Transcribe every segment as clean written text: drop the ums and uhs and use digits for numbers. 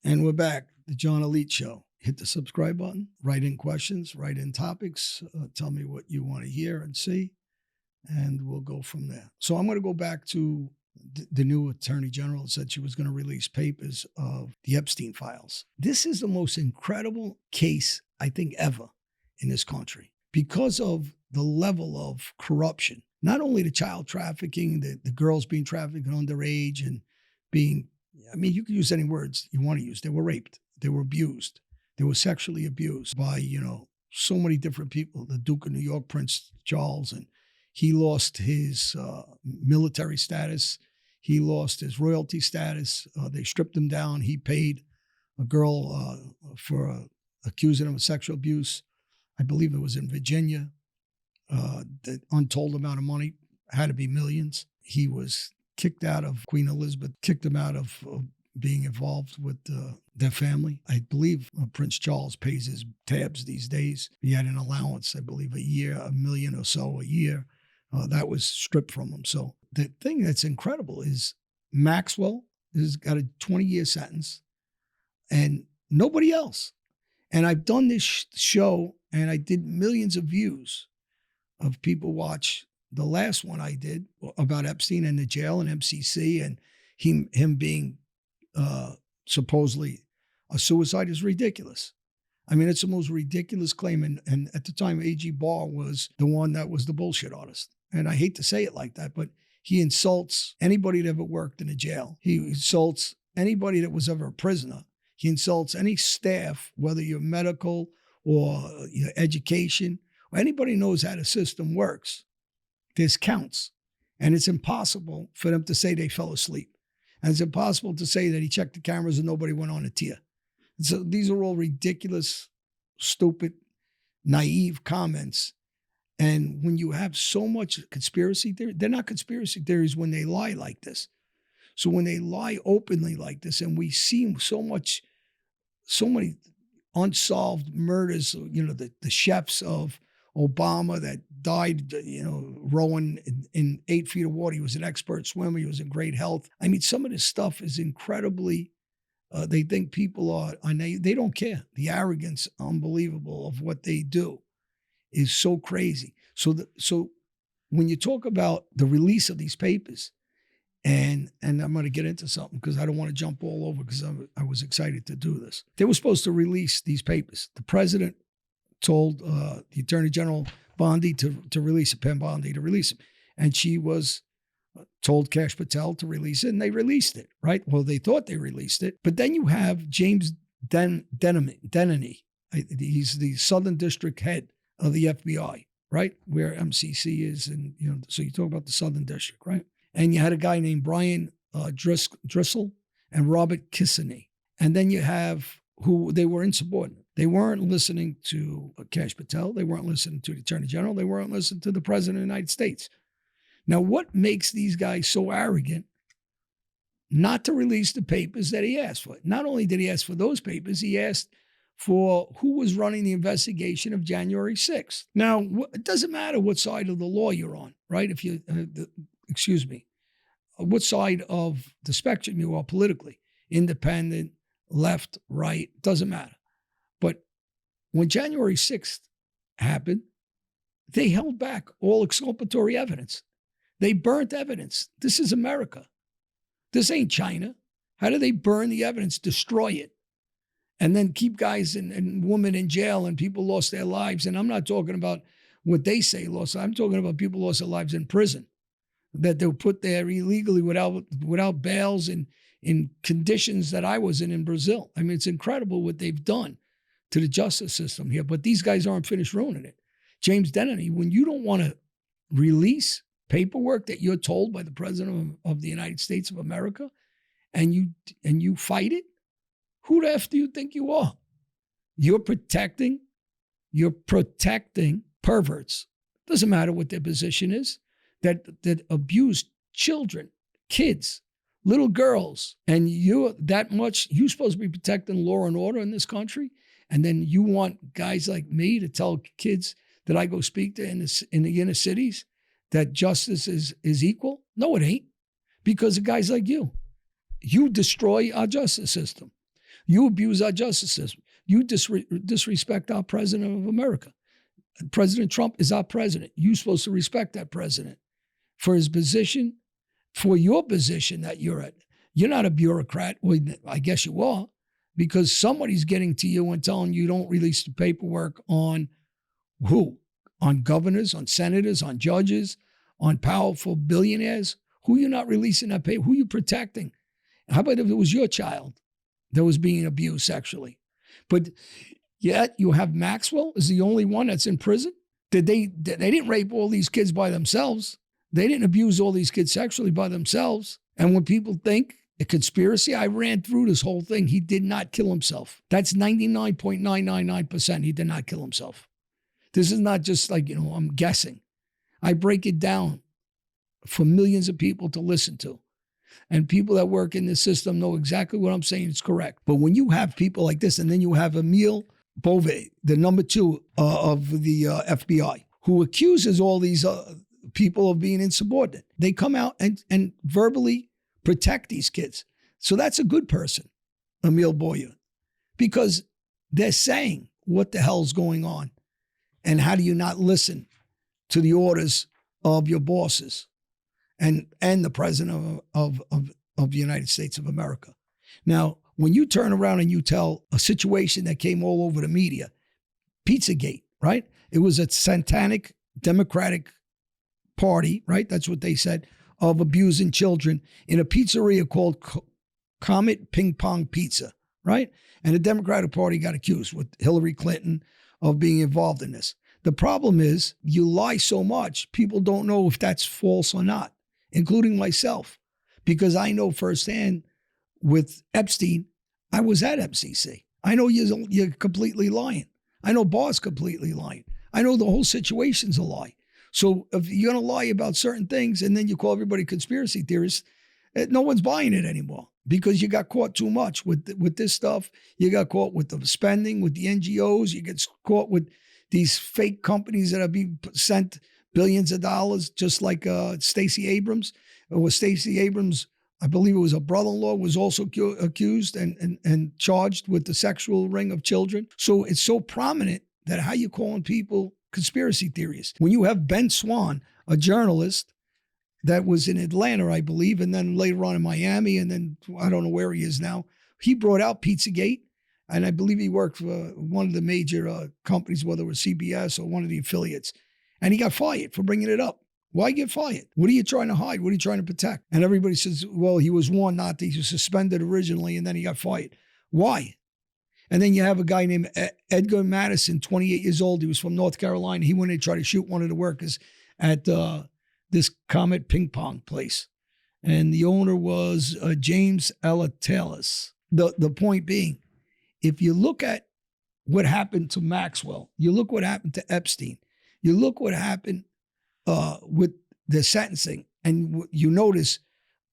And we're back, the John Alite Show. Hit the subscribe button, write in questions, write in topics, tell me what you want to hear and see, and we'll go from there. So I'm going to go back to the new Attorney General said she was going to release papers of the Epstein files. This is the most incredible case, I think, ever in this country because of the level of corruption. Not only the child trafficking, the girls being trafficked underage and being, I mean, you can use any words you want to use. They were raped. They were abused. They were sexually abused by, so many different people. The Duke of New York, Prince Charles, and he lost his military status. He lost his royalty status. They stripped him down. He paid a girl for accusing him of sexual abuse. I believe it was in Virginia. The untold amount of money had to be millions. He was kicked out of, Queen Elizabeth kicked him out of being involved with their family. I believe Prince Charles pays his tabs these days. He had an allowance, I believe, a year, $1 million or so a year. That was stripped from him. So the thing that's incredible is Maxwell has got a 20-year sentence and nobody else. And I've done this show and I did millions of views of people watch the last one I did about Epstein and the jail and MCC and him being supposedly a suicide is ridiculous. I mean, it's the most ridiculous claim. And at the time, A.G. Barr was the one that was the bullshit artist. And I hate to say it like that, but he insults anybody that ever worked in a jail. He insults anybody that was ever a prisoner. He insults any staff, whether you're medical or your education, or anybody knows how the system works. There's counts. And it's impossible for them to say they fell asleep. And it's impossible to say that he checked the cameras and nobody went on a tear. And so these are all ridiculous, stupid, naive comments. And when you have so much conspiracy theory, they're not conspiracy theories when they lie like this. So when they lie openly like this, and we see so many unsolved murders, the chefs of Obama that died, rowing in 8 feet of water. He was an expert swimmer. He was in great health. I mean, some of this stuff is incredibly, they think people are, they don't care. The arrogance, unbelievable of what they do is so crazy. So when you talk about the release of these papers, and I'm going to get into something because I don't want to jump all over because I was excited to do this. They were supposed to release these papers. The president told the Attorney General Bondi to release it, Pam Bondi to release it. And she was told Kash Patel to release it, and they released it, right? Well, they thought they released it. But then you have James Denneny. He's the Southern District head of the FBI, right? Where MCC is. And, so you talk about the Southern District, right? And you had a guy named Brian Driscoll and Robert Kissany. And then you have who they were insubordinate. They weren't listening to Kash Patel. They weren't listening to the Attorney General. They weren't listening to the President of the United States. Now, what makes these guys so arrogant not to release the papers that he asked for? Not only did he ask for those papers, he asked for who was running the investigation of January 6th. Now, it doesn't matter what side of the law you're on, right? If you, what side of the spectrum you are politically, independent, left, right, doesn't matter. But when January 6th happened, they held back all exculpatory evidence. They burnt evidence. This is America. This ain't China. How do they burn the evidence, destroy it, and then keep guys and women in jail and people lost their lives? And I'm not talking about what they say lost. I'm talking about people lost their lives in prison, that they were put there illegally without bails and in conditions that I was in Brazil. I mean, it's incredible what they've done to the justice system here, but these guys aren't finished ruining it. James Denneny, when you don't want to release paperwork that you're told by the President of the United States of America, and you fight it, who the F do you think you are? You're protecting perverts. Doesn't matter what their position is, that abuse children, kids, little girls, and you're supposed to be protecting law and order in this country, and then you want guys like me to tell kids that I go speak to in the inner cities that justice is equal? No, it ain't, because of guys like you. You destroy our justice system. You abuse our justice system. You disrespect our president of America. President Trump is our president. You're supposed to respect that president for his position, for your position that you're at. You're not a bureaucrat. Well, I guess you are, because somebody's getting to you and telling you don't release the paperwork on who? On governors, on senators, on judges, on powerful billionaires. Who you not releasing that paper? Who you protecting? How about if it was your child that was being abused sexually? But yet you have Maxwell is the only one that's in prison. They didn't rape all these kids by themselves. They didn't abuse all these kids sexually by themselves. And when people think a conspiracy, I ran through this whole thing. He did not kill himself. That's 99.999%. He did not kill himself. This is not just like, I'm guessing. I break it down for millions of people to listen to. And people that work in the system know exactly what I'm saying is correct. But when you have people like this, and then you have Emile Beauvais, the number 2 of the FBI, who accuses all these people of being insubordinate. They come out and verbally protect these kids. So that's a good person, Emile Beauvais, because they're saying what the hell's going on. And how do you not listen to the orders of your bosses and the president of the United States of America? Now, when you turn around and you tell a situation that came all over the media, Pizzagate, right? It was a satanic Democratic party, right? That's what they said, of abusing children in a pizzeria called Comet Ping Pong Pizza, right? And the Democratic Party got accused with Hillary Clinton of being involved in this. The problem is you lie so much, people don't know if that's false or not, including myself, because I know firsthand with Epstein, I was at FCC. I know you're completely lying. I know Barr's completely lying. I know the whole situation's a lie. So if you're going to lie about certain things and then you call everybody conspiracy theorists, no one's buying it anymore because you got caught too much with this stuff. You got caught with the spending, with the NGOs. You get caught with these fake companies that are being sent billions of dollars, just like Stacey Abrams. Or Stacey Abrams, I believe it was a brother-in-law, was also accused and charged with the sexual ring of children. So it's so prominent that how you calling people conspiracy theorists? When you have Ben Swan, a journalist that was in Atlanta, I believe, and then later on in Miami, and then I don't know where he is now. He brought out Pizzagate, and I believe he worked for one of the major companies, whether it was CBS or one of the affiliates. And he got fired for bringing it up. Why get fired? What are you trying to hide? What are you trying to protect? And everybody says, well, he was warned not to. He was suspended originally, and then he got fired. Why? And then you have a guy named Edgar Madison, 28 years old. He was from North Carolina. He went in to try to shoot one of the workers at this Comet Ping Pong place. And the owner was James Alite. The point being, if you look at what happened to Maxwell, you look what happened to Epstein, you look what happened with the sentencing, and you notice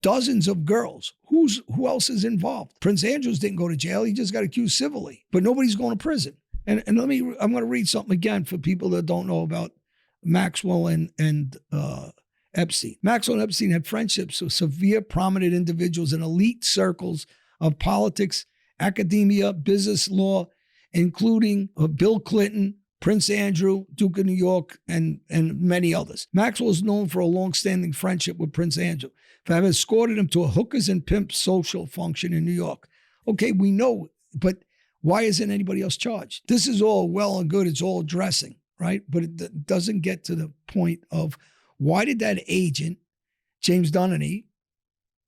dozens of girls. Who else is involved? Prince Andrews didn't go to jail. He just got accused civilly, but nobody's going to prison. And I'm going to read something again for people that don't know about Maxwell and Epstein. Maxwell and Epstein had friendships with severe prominent individuals in elite circles of politics, academia, business, law, including Bill Clinton, Prince Andrew, Duke of New York, and many others. Maxwell is known for a long-standing friendship with Prince Andrew, for having escorted him to a hookers and pimps social function in New York. Okay, we know, but why isn't anybody else charged? This is all well and good. It's all dressing, right? But it doesn't get to the point of why did that agent, James Donnelly,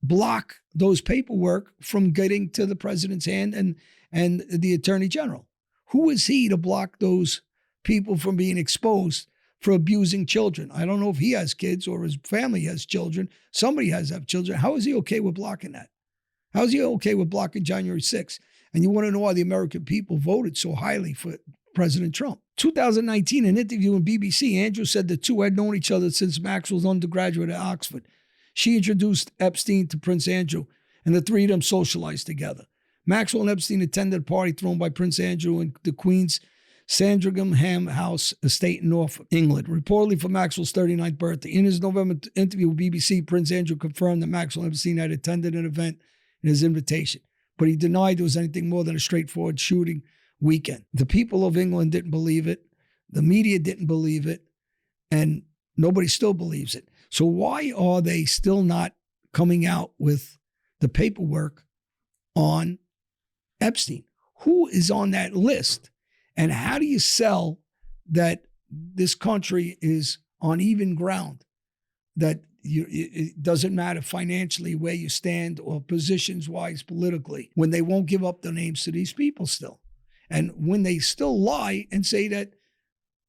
block those paperwork from getting to the president's hand and the attorney general? Who is he to block those people from being exposed for abusing children? I don't know if he has kids or his family has children. Somebody has to have children. How is he okay with blocking that? How is he okay with blocking January 6th? And you want to know why the American people voted so highly for President Trump. 2019, an interview on BBC, Andrew said the two had known each other since Maxwell's undergraduate at Oxford. She introduced Epstein to Prince Andrew, and the three of them socialized together. Maxwell and Epstein attended a party thrown by Prince Andrew in the Queen's Sandringham House estate in Norfolk, England, reportedly for Maxwell's 39th birthday. In his November interview with BBC, Prince Andrew confirmed that Maxwell and Epstein had attended an event in his invitation. but he denied there was anything more than a straightforward shooting weekend. The people of England didn't believe it. The media didn't believe it. And nobody still believes it. So why are they still not coming out with the paperwork on Epstein? Who is on that list? And how do you sell that this country is on even ground, that it doesn't matter financially where you stand or positions-wise politically, when they won't give up the names to these people still? And when they still lie and say that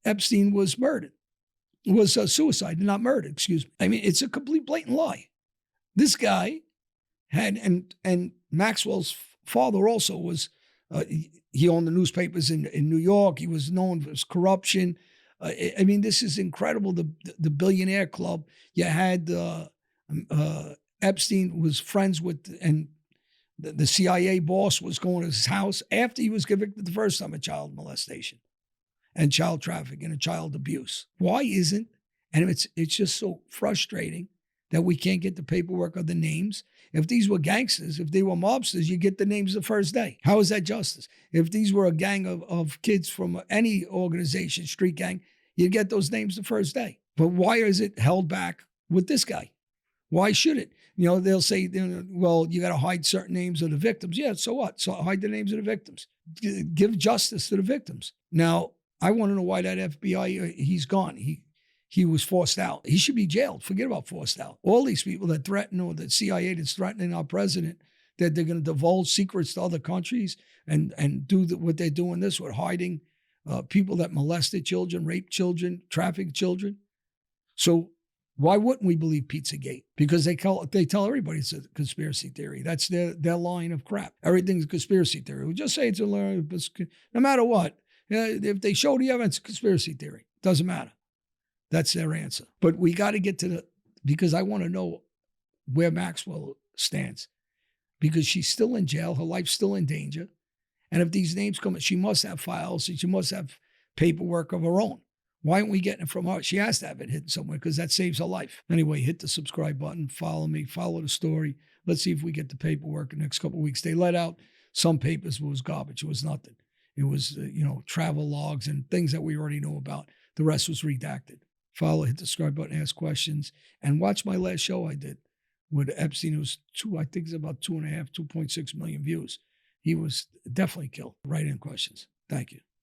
Epstein was murdered, was suicide, not murder, excuse me. I mean, it's a complete blatant lie. This guy had, and Maxwell's father also was, he owned the newspapers in New York. He was known for his corruption. I mean, this is incredible. The billionaire club. You had Epstein was friends with, and the CIA boss was going to his house after he was convicted the first time of child molestation and child trafficking and child abuse. Why isn't, and it's just so frustrating that we can't get the paperwork of the names. If these were gangsters, if they were mobsters, you get the names the first day. How is that justice? If these were a gang of kids from any organization, street gang, you get those names the first day. But why is it held back with this guy? Why should it? You know, they'll say, well, you got to hide certain names of the victims. Yeah, so what? So hide the names of the victims. Give justice to the victims. Now, I want to know why that FBI, he's gone. He was forced out. He should be jailed. Forget about forced out. All these people that threaten, or the CIA that's threatening our president, that they're going to divulge secrets to other countries and do what they're doing this with, hiding people that molested children, raped children, trafficked children. So why wouldn't we believe Pizzagate? Because they tell everybody it's a conspiracy theory. That's their line of crap. Everything's a conspiracy theory. We just say it's no matter what. If they show the evidence, conspiracy theory. Doesn't matter. That's their answer. But we got to get to because I want to know where Maxwell stands, because she's still in jail. Her life's still in danger. And if these names come, she must have files. She must have paperwork of her own. Why aren't we getting it from her? She has to have it hidden somewhere, because that saves her life. Anyway, hit the subscribe button. Follow me. Follow the story. Let's see if we get the paperwork in the next couple of weeks. They let out some papers, but it was garbage. It was nothing. It was, travel logs and things that we already know about. The rest was redacted. Follow, hit the subscribe button, ask questions, and watch my last show I did with Epstein. It was I think it's about 2.5, 2.6 million views. He was definitely killed. Write in questions. Thank you.